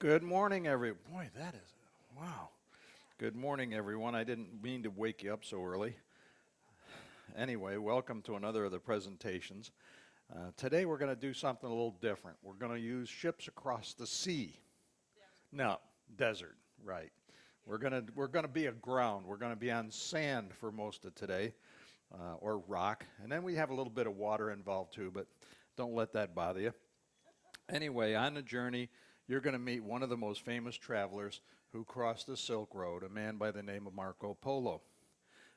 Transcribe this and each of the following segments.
Good morning, Boy, that is, wow. Good morning, everyone. I didn't mean to wake you up so early. Anyway, welcome to another of the presentations. Today we're going to do something a little different. We're going to use ships across the sea. No, desert, right. We're going to be aground. We're going to be on sand for most of today, or rock. And then we have a little bit of water involved too, but don't let that bother you. Anyway, on the journey, you're going to meet one of the most famous travelers who crossed the Silk Road, a man by the name of Marco Polo.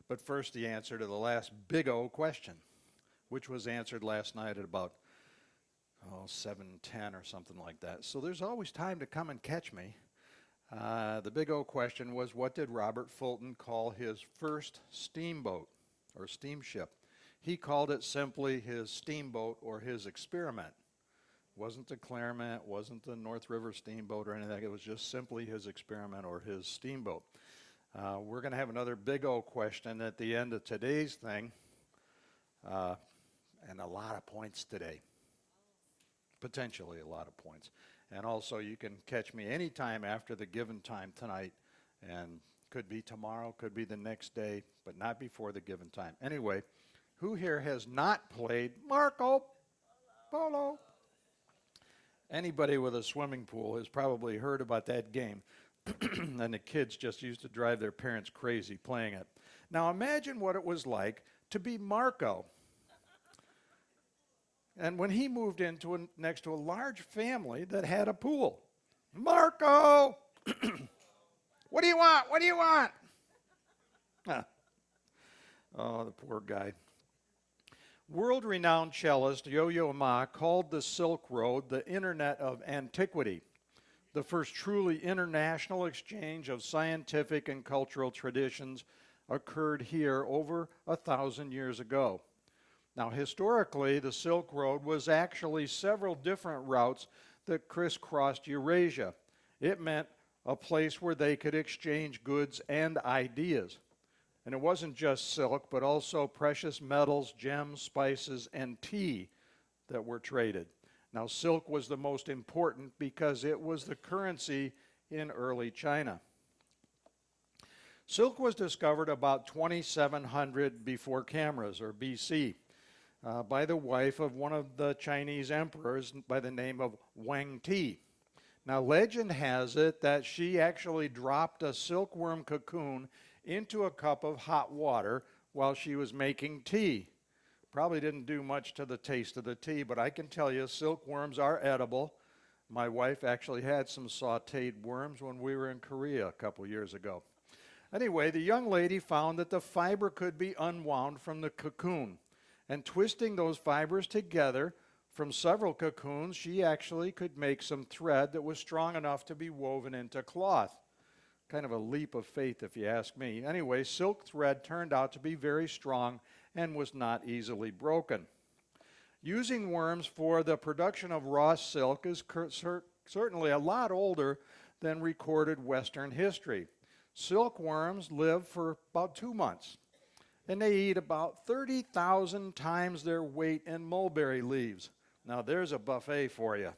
But first, the answer to the last big O question, which was answered last night at about 7:10 or something like that. So there's always time to come and catch me. The big O question was, what did Robert Fulton call his first steamboat or steamship? He called it simply his steamboat or his experiment. Wasn't the Claremont, wasn't the North River steamboat or anything. It was just simply his experiment or his steamboat. We're going to have another big O question at the end of today's thing, and a lot of points today. Potentially a lot of points. And also you can catch me anytime after the given time tonight, and could be tomorrow, could be the next day, but not before the given time. Anyway, who here has not played Marco Polo? Anybody with a swimming pool has probably heard about that game, and the kids just used to drive their parents crazy playing it. Now imagine what it was like to be Marco. And when he moved into next to a large family that had a pool. Marco! What do you want? What do you want? Oh, the poor guy. World-renowned cellist Yo-Yo Ma called the Silk Road the Internet of Antiquity, the first truly international exchange of scientific and cultural traditions occurred here over 1,000 years ago. Now, historically, the Silk Road was actually several different routes that crisscrossed Eurasia. It meant a place where they could exchange goods and ideas. And it wasn't just silk, but also precious metals, gems, spices, and tea that were traded. Now, silk was the most important because it was the currency in early China. Silk was discovered about 2700 before cameras, or BC, by the wife of one of the Chinese emperors by the name of Wang Ti. Now, legend has it that she actually dropped a silkworm cocoon into a cup of hot water while she was making tea. Probably didn't do much to the taste of the tea, but I can tell you silkworms are edible. My wife actually had some sauteed worms when we were in Korea a couple years ago. Anyway, the young lady found that the fiber could be unwound from the cocoon. And twisting those fibers together from several cocoons, she actually could make some thread that was strong enough to be woven into cloth. Kind of a leap of faith, if you ask me. Anyway, silk thread turned out to be very strong and was not easily broken. Using worms for the production of raw silk is certainly a lot older than recorded Western history. Silkworms live for about 2 months, and they eat about 30,000 times their weight in mulberry leaves. Now there's a buffet for you.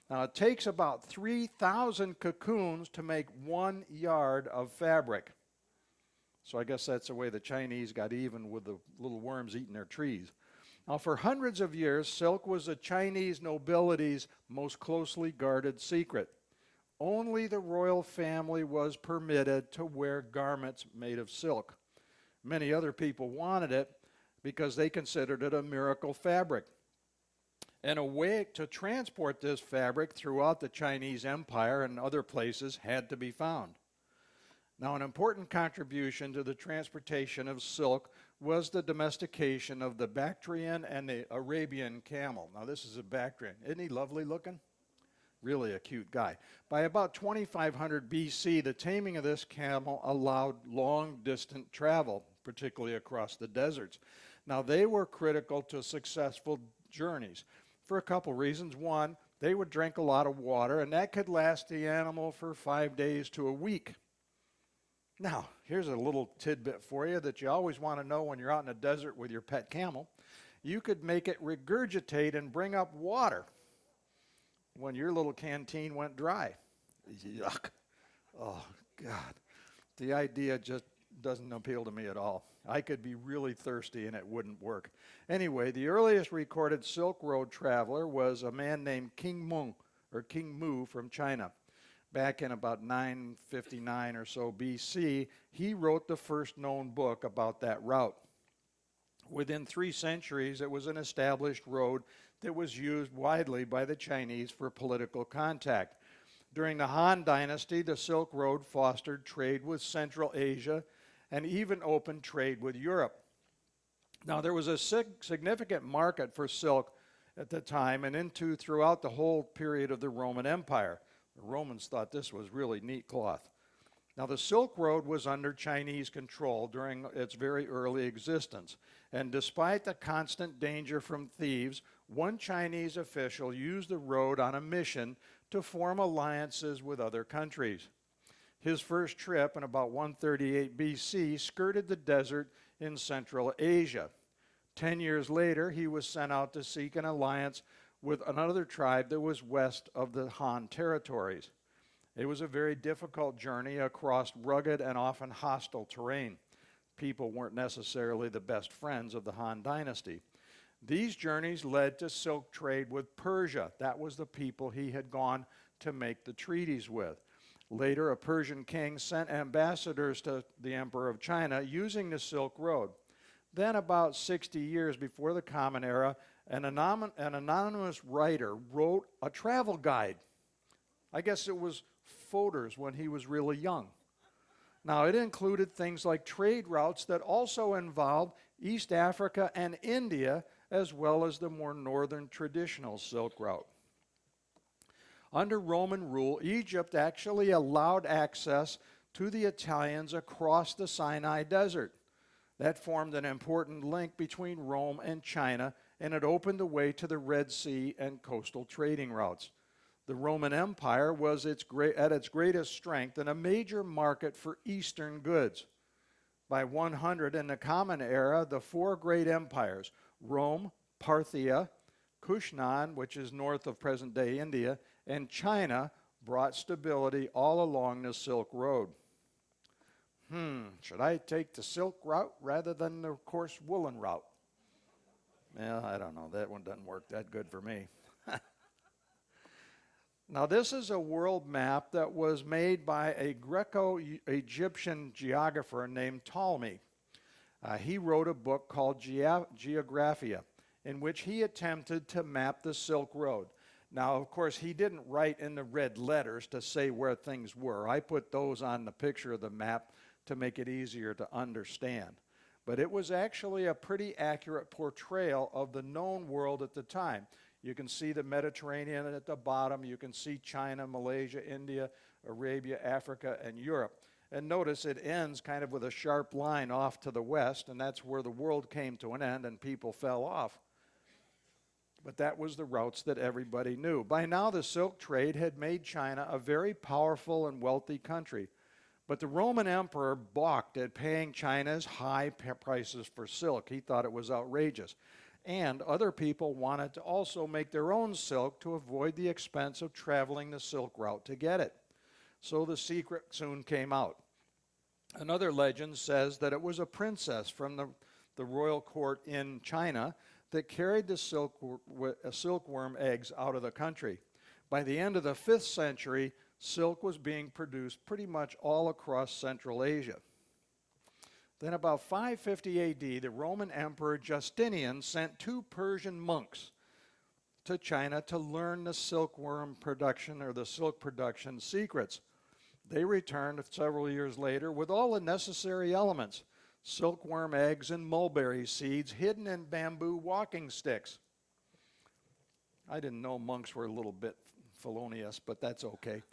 Now, it takes about 3,000 cocoons to make 1 yard of fabric. So I guess that's the way the Chinese got even with the little worms eating their trees. Now, for hundreds of years, silk was the Chinese nobility's most closely guarded secret. Only the royal family was permitted to wear garments made of silk. Many other people wanted it because they considered it a miracle fabric. And a way to transport this fabric throughout the Chinese Empire and other places had to be found. Now, an important contribution to the transportation of silk was the domestication of the Bactrian and the Arabian camel. Now, this is a Bactrian. Isn't he lovely looking? Really a cute guy. By about 2500 BC, the taming of this camel allowed long-distance travel, particularly across the deserts. Now, they were critical to successful journeys for a couple reasons. One, they would drink a lot of water, and that could last the animal for 5 days to a week. Now, here's a little tidbit for you that you always want to know when you're out in the desert with your pet camel. You could make it regurgitate and bring up water when your little canteen went dry. Yuck. Oh, God. The idea just doesn't appeal to me at all. I could be really thirsty and it wouldn't work. Anyway, the earliest recorded Silk Road traveler was a man named King Mu from China. Back in about 959 or so BC, he wrote the first known book about that route. Within 3 centuries, it was an established road that was used widely by the Chinese for political contact. During the Han Dynasty, the Silk Road fostered trade with Central Asia and even opened trade with Europe. Now, there was a significant market for silk at the time and throughout the whole period of the Roman Empire. The Romans thought this was really neat cloth. Now, the Silk Road was under Chinese control during its very early existence, and despite the constant danger from thieves, one Chinese official used the road on a mission to form alliances with other countries. His first trip in about 138 BC skirted the desert in Central Asia. 10 years later, he was sent out to seek an alliance with another tribe that was west of the Han territories. It was a very difficult journey across rugged and often hostile terrain. People weren't necessarily the best friends of the Han Dynasty. These journeys led to silk trade with Persia. That was the people he had gone to make the treaties with. Later, a Persian king sent ambassadors to the Emperor of China using the Silk Road. Then, about 60 years before the Common Era, an anonymous writer wrote a travel guide. I guess it was Fodor's when he was really young. Now, it included things like trade routes that also involved East Africa and India, as well as the more northern traditional Silk Route. Under Roman rule, Egypt actually allowed access to the Italians across the Sinai Desert. That formed an important link between Rome and China, and it opened the way to the Red Sea and coastal trading routes. The Roman Empire was at its greatest strength and a major market for Eastern goods. By 100 in the Common Era, the 4 great empires, Rome, Parthia, Kushnan, which is north of present-day India, and China, brought stability all along the Silk Road. Should I take the Silk Route rather than the coarse woolen route? Well, I don't know. That one doesn't work that good for me. Now, this is a world map that was made by a Greco-Egyptian geographer named Ptolemy. He wrote a book called Geographia, in which he attempted to map the Silk Road. Now, of course, he didn't write in the red letters to say where things were. I put those on the picture of the map to make it easier to understand. But it was actually a pretty accurate portrayal of the known world at the time. You can see the Mediterranean at the bottom. You can see China, Malaysia, India, Arabia, Africa, and Europe. And notice it ends kind of with a sharp line off to the west, and that's where the world came to an end and people fell off. But that was the routes that everybody knew. By now, the silk trade had made China a very powerful and wealthy country. But the Roman emperor balked at paying China's high prices for silk. He thought it was outrageous. And other people wanted to also make their own silk to avoid the expense of traveling the silk route to get it. So the secret soon came out. Another legend says that it was a princess from the royal court in China that carried the silkworm eggs out of the country. By the end of the 5th century, silk was being produced pretty much all across Central Asia. Then about 550 AD, the Roman Emperor Justinian sent 2 Persian monks to China to learn the silkworm production or the silk production secrets. They returned several years later with all the necessary elements, silkworm eggs and mulberry seeds hidden in bamboo walking sticks. I didn't know monks were a little bit felonious, but that's okay.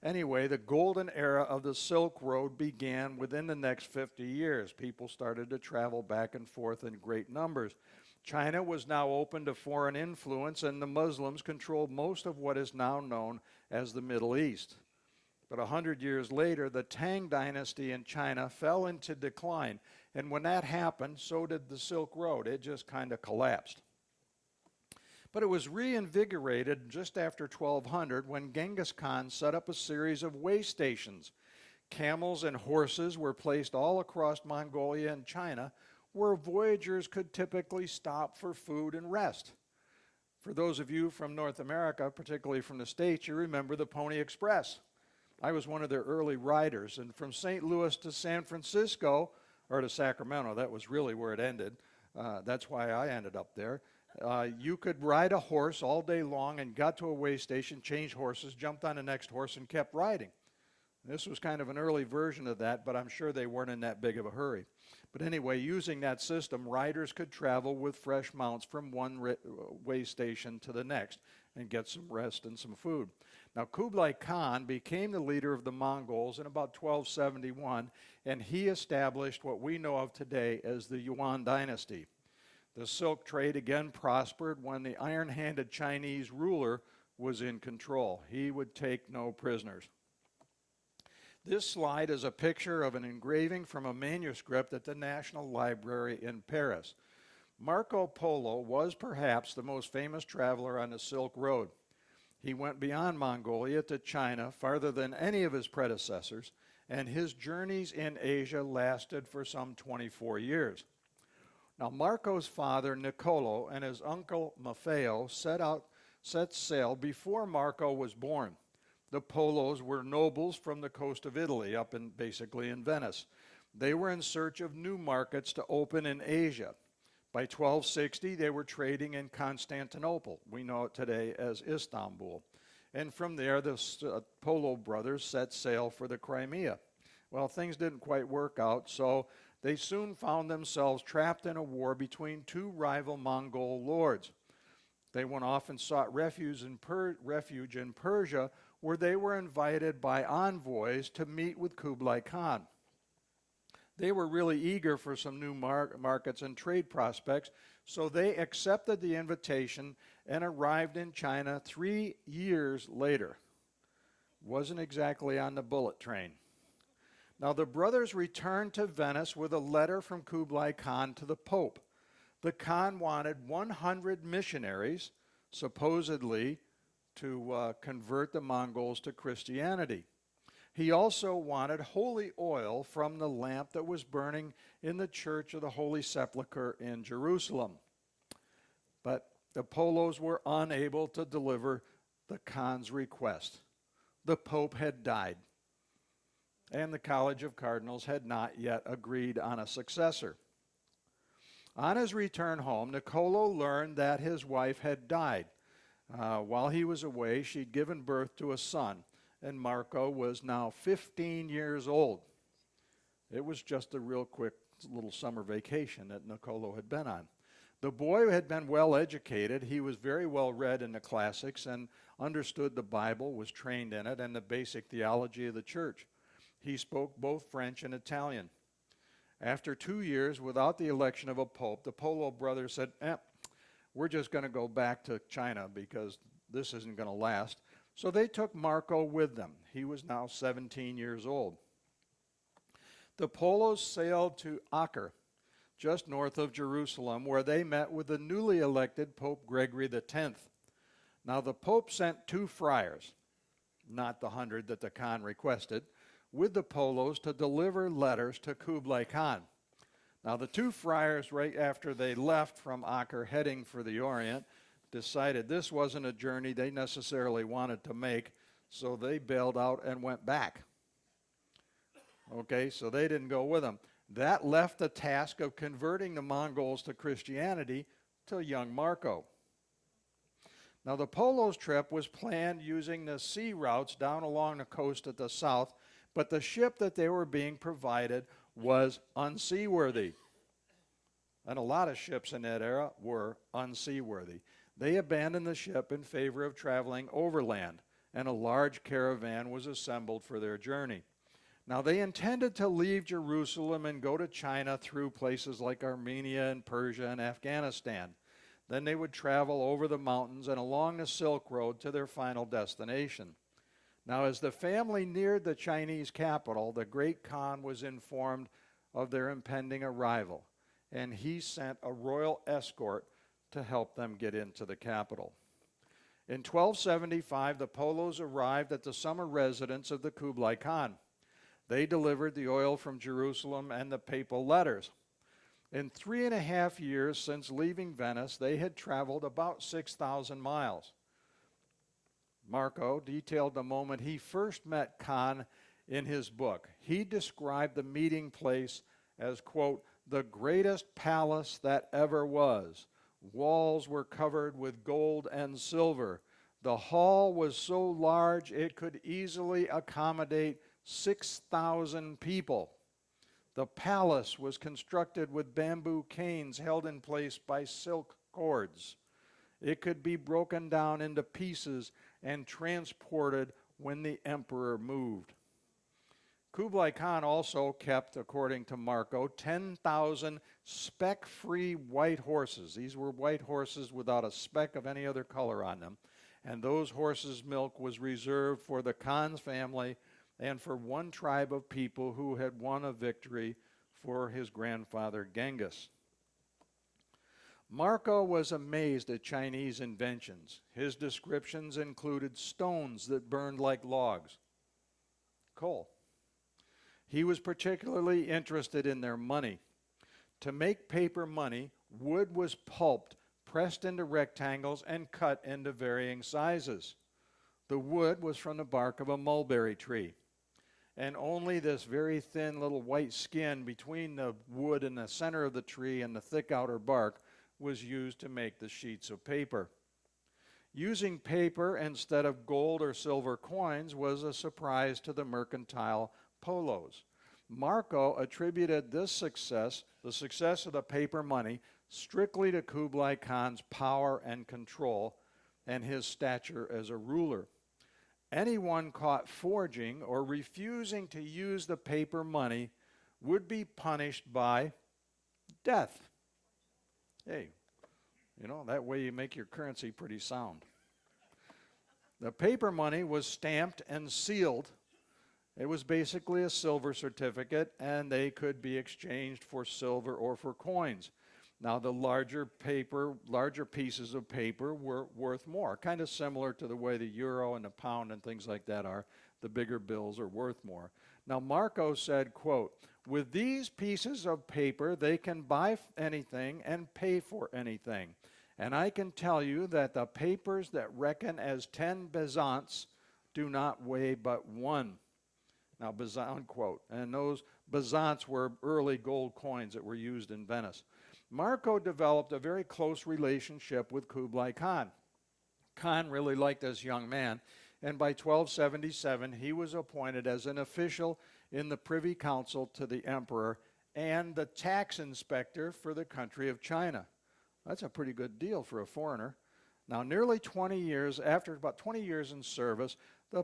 Anyway, the golden era of the Silk Road began within the next 50 years. People started to travel back and forth in great numbers. China was now open to foreign influence, and the Muslims controlled most of what is now known as the Middle East. But 100 years later, the Tang dynasty in China fell into decline. And when that happened, so did the Silk Road. It just kind of collapsed. But it was reinvigorated just after 1200 when Genghis Khan set up a series of way stations. Camels and horses were placed all across Mongolia and China, where voyagers could typically stop for food and rest. For those of you from North America, particularly from the States, you remember the Pony Express. I was one of their early riders, and from St. Louis to San Francisco, or to Sacramento, that was really where it ended. That's why I ended up there. You could ride a horse all day long and got to a way station, changed horses, jumped on the next horse, and kept riding. This was kind of an early version of that, but I'm sure they weren't in that big of a hurry. But anyway, using that system, riders could travel with fresh mounts from one way station to the next and get some rest and some food. Now, Kublai Khan became the leader of the Mongols in about 1271, and he established what we know of today as the Yuan dynasty. The silk trade again prospered when the iron-handed Chinese ruler was in control. He would take no prisoners. This slide is a picture of an engraving from a manuscript at the National Library in Paris. Marco Polo was perhaps the most famous traveler on the Silk Road. He went beyond Mongolia to China farther than any of his predecessors, and his journeys in Asia lasted for some 24 years. Now, Marco's father, Niccolo, and his uncle, Maffeo, set sail before Marco was born. The Polos were nobles from the coast of Italy, basically in Venice. They were in search of new markets to open in Asia. By 1260, they were trading in Constantinople. We know it today as Istanbul. And from there, the Polo brothers set sail for the Crimea. Well, things didn't quite work out, so they soon found themselves trapped in a war between two rival Mongol lords. They went off and sought refuge in Persia, where they were invited by envoys to meet with Kublai Khan. They were really eager for some new markets and trade prospects, so they accepted the invitation and arrived in China 3 years later. Wasn't exactly on the bullet train. Now, the brothers returned to Venice with a letter from Kublai Khan to the Pope. The Khan wanted 100 missionaries, supposedly, to convert the Mongols to Christianity. He also wanted holy oil from the lamp that was burning in the Church of the Holy Sepulchre in Jerusalem. But the Polos were unable to deliver the Khan's request. The Pope had died, and the College of Cardinals had not yet agreed on a successor. On his return home, Niccolo learned that his wife had died. While he was away, she'd given birth to a son, and Marco was now 15 years old. It was just a real quick little summer vacation that Niccolo had been on. The boy had been well educated. He was very well read in the classics and understood the Bible, was trained in it, and the basic theology of the church. He spoke both French and Italian. After 2 years without the election of a pope, the Polo brothers said, we're just going to go back to China because this isn't going to last. So they took Marco with them. He was now 17 years old. The Polos sailed to Acre, just north of Jerusalem, where they met with the newly elected Pope Gregory X. Now, the Pope sent 2 friars, not the 100 that the Khan requested, with the Polos to deliver letters to Kublai Khan. Now, the 2 friars, right after they left from Acre heading for the Orient, decided this wasn't a journey they necessarily wanted to make, so they bailed out and went back. Okay, so they didn't go with them. That left the task of converting the Mongols to Christianity to young Marco. Now, the Polos' trip was planned using the sea routes down along the coast at the south, but the ship that they were being provided was unseaworthy. And a lot of ships in that era were unseaworthy. They abandoned the ship in favor of traveling overland, and a large caravan was assembled for their journey. Now, they intended to leave Jerusalem and go to China through places like Armenia and Persia and Afghanistan. Then they would travel over the mountains and along the Silk Road to their final destination. Now, as the family neared the Chinese capital, the great Khan was informed of their impending arrival, and he sent a royal escort to help them get into the capital. In 1275, the Polos arrived at the summer residence of the Kublai Khan. They delivered the oil from Jerusalem and the papal letters. In 3.5 years since leaving Venice, they had traveled about 6,000 miles. Marco detailed the moment he first met Khan in his book. He described the meeting place as, quote, the greatest palace that ever was. Walls were covered with gold and silver. The hall was so large it could easily accommodate 6,000 people. The palace was constructed with bamboo canes held in place by silk cords. It could be broken down into pieces and transported when the emperor moved. Kublai Khan also kept, according to Marco, 10,000 speck-free white horses. These were white horses without a speck of any other color on them. And those horses' milk was reserved for the Khan's family and for one tribe of people who had won a victory for his grandfather Genghis. Marco was amazed at Chinese inventions. His descriptions included stones that burned like logs, coal. He was particularly interested in their money. To make paper money, wood was pulped, pressed into rectangles, and cut into varying sizes. The wood was from the bark of a mulberry tree, and only this very thin little white skin between the wood and the center of the tree and the thick outer bark was used to make the sheets of paper. Using paper instead of gold or silver coins was a surprise to the mercantile Polos. Marco attributed this success, the success of the paper money, strictly to Kublai Khan's power and control and his stature as a ruler. Anyone caught forging or refusing to use the paper money would be punished by death. Hey, you know, that way you make your currency pretty sound. The paper money was stamped and sealed. It was basically a silver certificate, and they could be exchanged for silver or for coins. Now, the larger pieces of paper were worth more, kind of similar to the way the euro and the pound and things like that are. The bigger bills are worth more. Now, Marco said, quote, with these pieces of paper, they can buy anything and pay for anything. And I can tell you that the papers that reckon as 10 bezants do not weigh but 1. Now, bezant, quote. And those bezants were early gold coins that were used in Venice. Marco developed a very close relationship with Kublai Khan. Khan really liked this young man, and by 1277 he was appointed as an official in the Privy Council to the emperor and the tax inspector for the country of China. That's a pretty good deal for a foreigner. Now, nearly 20 years, after about 20 years in service, the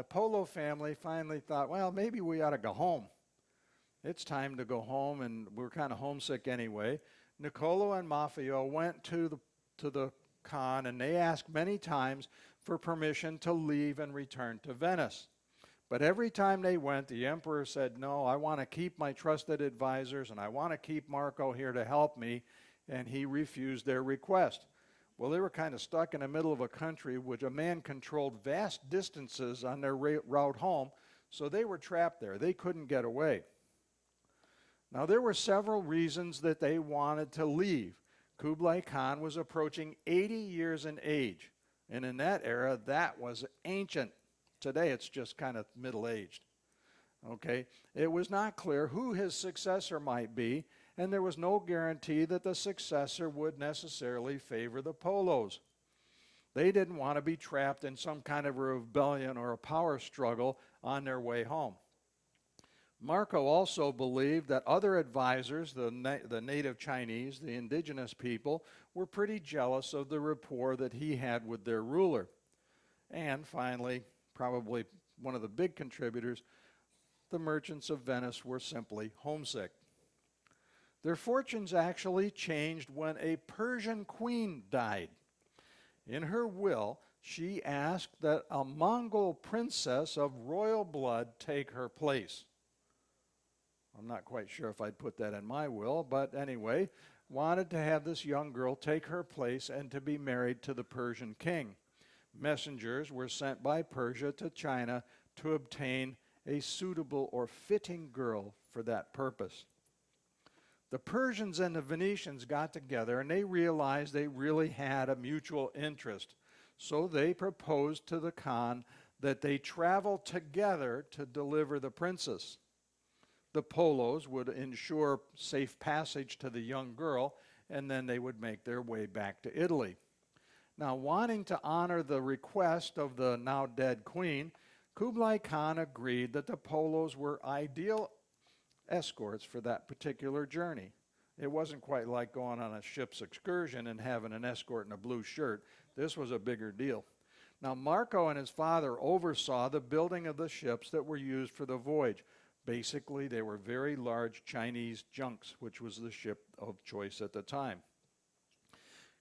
Polo family finally thought, well, maybe we ought to go home. It's time to go home, and we're kind of homesick anyway. Niccolo and Maffeo went to the Khan, and they asked many times for permission to leave and return to Venice. But every time they went, the emperor said, no, I want to keep my trusted advisors, and I want to keep Marco here to help me, and he refused their request. Well, they were kind of stuck in the middle of a country which a man controlled vast distances on their route home, so they were trapped there. They couldn't get away. Now, there were several reasons that they wanted to leave. Kublai Khan was approaching 80 years in age, and in that era, that was ancient. Today, it's just kind of middle-aged. Okay? It was not clear who his successor might be, and there was no guarantee that the successor would necessarily favor the Polos. They didn't want to be trapped in some kind of a rebellion or a power struggle on their way home. Marco also believed that other advisors, the native Chinese, the indigenous people, were pretty jealous of the rapport that he had with their ruler. And finally, probably one of the big contributors, the merchants of Venice were simply homesick. Their fortunes actually changed when a Persian queen died. In her will, she asked that a Mongol princess of royal blood take her place. I'm not quite sure if I'd put that in my will, but anyway, wanted to have this young girl take her place and to be married to the Persian king. Messengers were sent by Persia to China to obtain a suitable or fitting girl for that purpose. The Persians and the Venetians got together and they realized they really had a mutual interest. So they proposed to the Khan that they travel together to deliver the princess. The Polos would ensure safe passage to the young girl, and then they would make their way back to Italy. Now, wanting to honor the request of the now dead queen, Kublai Khan agreed that the Polos were ideal escorts for that particular journey. It wasn't quite like going on a ship's excursion and having an escort in a blue shirt. This was a bigger deal. Now, Marco and his father oversaw the building of the ships that were used for the voyage. Basically, they were very large Chinese junks, which was the ship of choice at the time.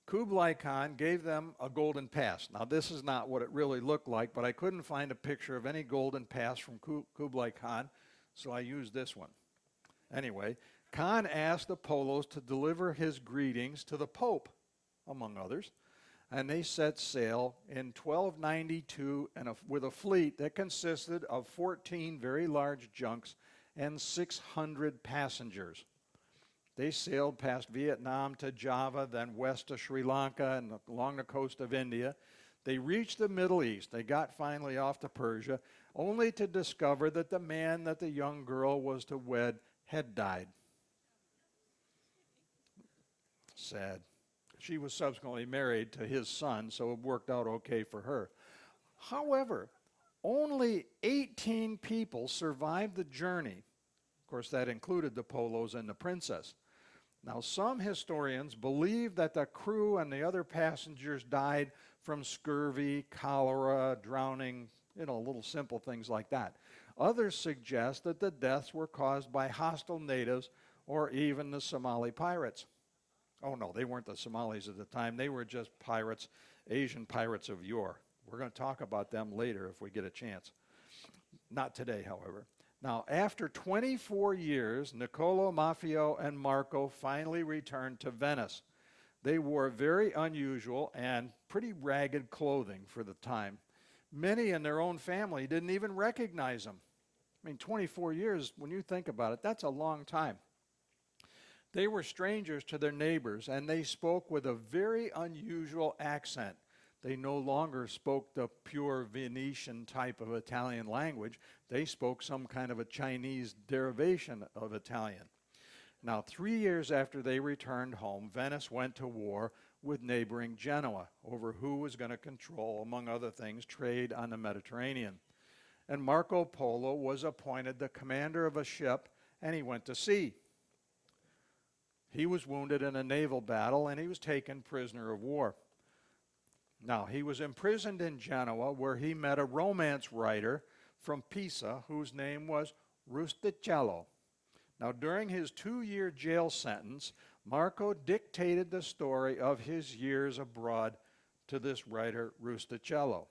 Kublai Khan gave them a golden pass. Now, this is not what it really looked like, but I couldn't find a picture of any golden pass from Kublai Khan, so I used this one. Anyway, Khan asked the Polos to deliver his greetings to the Pope, among others, and they set sail in 1292 with a fleet that consisted of 14 very large junks and 600 passengers. They sailed past Vietnam to Java, then west to Sri Lanka and along the coast of India. They reached the Middle East. They got finally off to Persia, only to discover that the man that the young girl was to wed had died. Sad. She was subsequently married to his son, so it worked out okay for her. However, only 18 people survived the journey. Of course, that included the Polos and the princess. Now, some historians believe that the crew and the other passengers died from scurvy, cholera, drowning, little simple things like that. Others suggest that the deaths were caused by hostile natives or even the Somali pirates. Oh no, they weren't the Somalis at the time. They were just pirates, Asian pirates of yore. We're going to talk about them later if we get a chance. Not today, however. Now, after 24 years, Niccolo, Maffeo, and Marco finally returned to Venice. They wore very unusual and pretty ragged clothing for the time. Many in their own family didn't even recognize them. 24 years, when you think about it, that's a long time. They were strangers to their neighbors, and they spoke with a very unusual accent. They no longer spoke the pure Venetian type of Italian language. They spoke some kind of a Chinese derivation of Italian. Now, 3 years after they returned home, Venice went to war with neighboring Genoa over who was going to control, among other things, trade on the Mediterranean. And Marco Polo was appointed the commander of a ship, and he went to sea. He was wounded in a naval battle, and he was taken prisoner of war. Now, he was imprisoned in Genoa, where he met a romance writer from Pisa, whose name was Rustichello. Now, during his 2-year jail sentence, Marco dictated the story of his years abroad to this writer, Rustichello.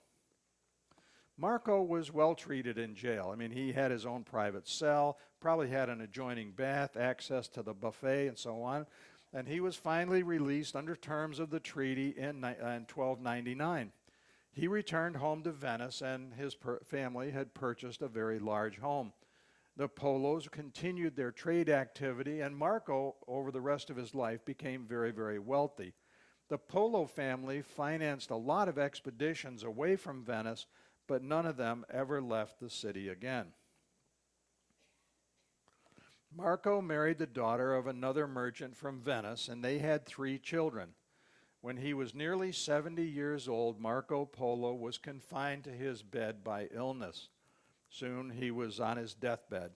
Marco was well treated in jail. He had his own private cell, probably had an adjoining bath, access to the buffet, and so on. And he was finally released under terms of the treaty in 1299. He returned home to Venice, and his family had purchased a very large home. The Polos continued their trade activity, and Marco, over the rest of his life, became very, very wealthy. The Polo family financed a lot of expeditions away from Venice, but none of them ever left the city again. Marco married the daughter of another merchant from Venice, and they had 3 children. When he was nearly 70 years old, Marco Polo was confined to his bed by illness. Soon he was on his deathbed,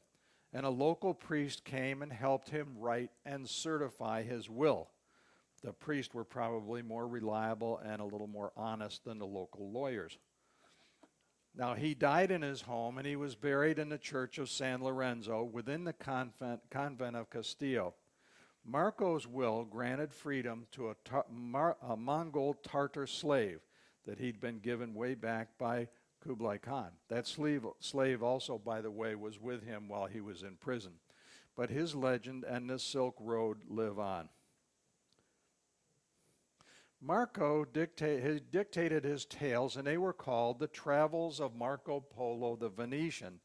and a local priest came and helped him write and certify his will. The priests were probably more reliable and a little more honest than the local lawyers. Now, he died in his home, and he was buried in the church of San Lorenzo within the convent of Castillo. Marco's will granted freedom to a Mongol Tartar slave that he'd been given way back by Kublai Khan. That slave also, by the way, was with him while he was in prison. But his legend and the Silk Road live on. Marco dictated his tales, and they were called The Travels of Marco Polo the Venetian.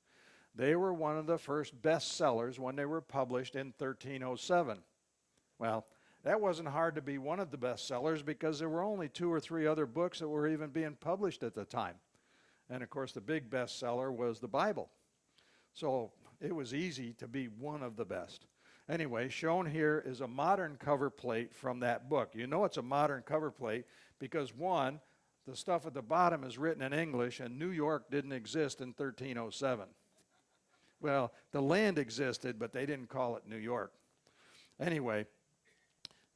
They were one of the first bestsellers when they were published in 1307. Well, that wasn't hard to be one of the bestsellers because there were only 2 or 3 other books that were even being published at the time. And of course, the big bestseller was the Bible. So it was easy to be one of the best. Anyway, shown here is a modern cover plate from that book. You know it's a modern cover plate because, one, the stuff at the bottom is written in English, and New York didn't exist in 1307. Well, the land existed, but they didn't call it New York. Anyway,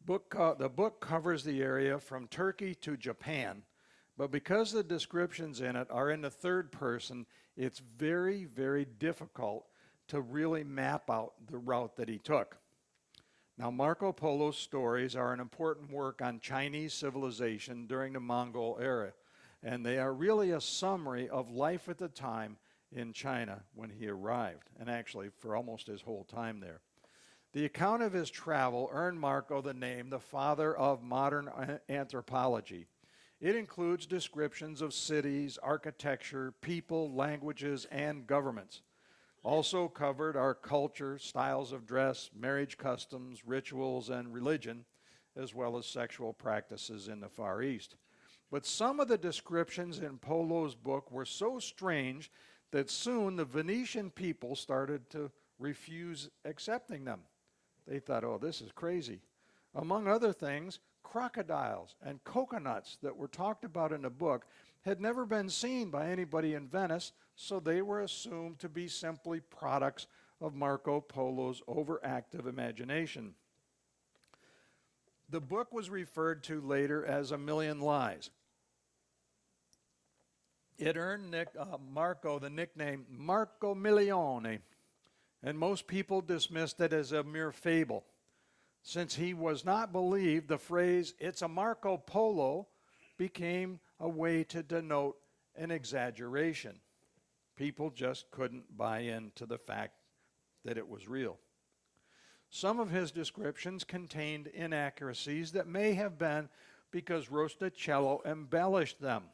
the book covers the area from Turkey to Japan, but because the descriptions in it are in the third person, it's very, very difficult to really map out the route that he took. Now, Marco Polo's stories are an important work on Chinese civilization during the Mongol era, and they are really a summary of life at the time in China when he arrived, and actually for almost his whole time there. The account of his travel earned Marco the name the father of modern anthropology. It includes descriptions of cities, architecture, people, languages, and governments. Also covered are culture, styles of dress, marriage customs, rituals, and religion, as well as sexual practices in the Far East. But some of the descriptions in Polo's book were so strange that soon the Venetian people started to refuse accepting them. They thought, oh, this is crazy. Among other things, crocodiles and coconuts that were talked about in the book had never been seen by anybody in Venice, so they were assumed to be simply products of Marco Polo's overactive imagination. The book was referred to later as A Million Lies. It earned Marco the nickname Marco Milione, and most people dismissed it as a mere fable. Since he was not believed, the phrase, "it's a Marco Polo," became a way to denote an exaggeration. People just couldn't buy into the fact that it was real. Some of his descriptions contained inaccuracies that may have been because Rostichello embellished them.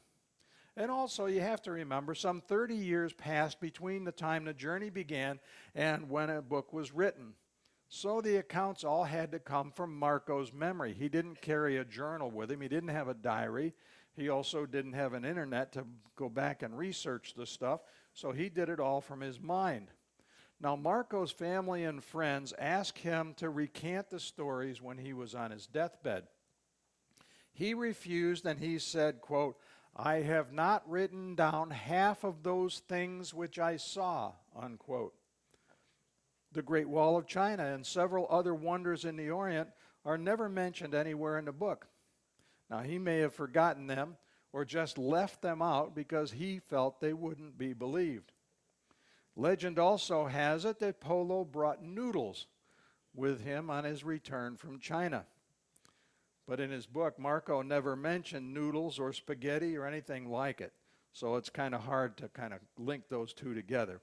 And also, you have to remember, some 30 years passed between the time the journey began and when a book was written. So the accounts all had to come from Marco's memory. He didn't carry a journal with him. He didn't have a diary. He also didn't have an internet to go back and research the stuff, so he did it all from his mind. Now, Marco's family and friends asked him to recant the stories when he was on his deathbed. He refused, and he said, quote, "I have not written down half of those things which I saw," unquote. The Great Wall of China and several other wonders in the Orient are never mentioned anywhere in the book. Now, he may have forgotten them or just left them out because he felt they wouldn't be believed. Legend also has it that Polo brought noodles with him on his return from China. But in his book, Marco never mentioned noodles or spaghetti or anything like it. So it's kind of hard to kind of link those two together.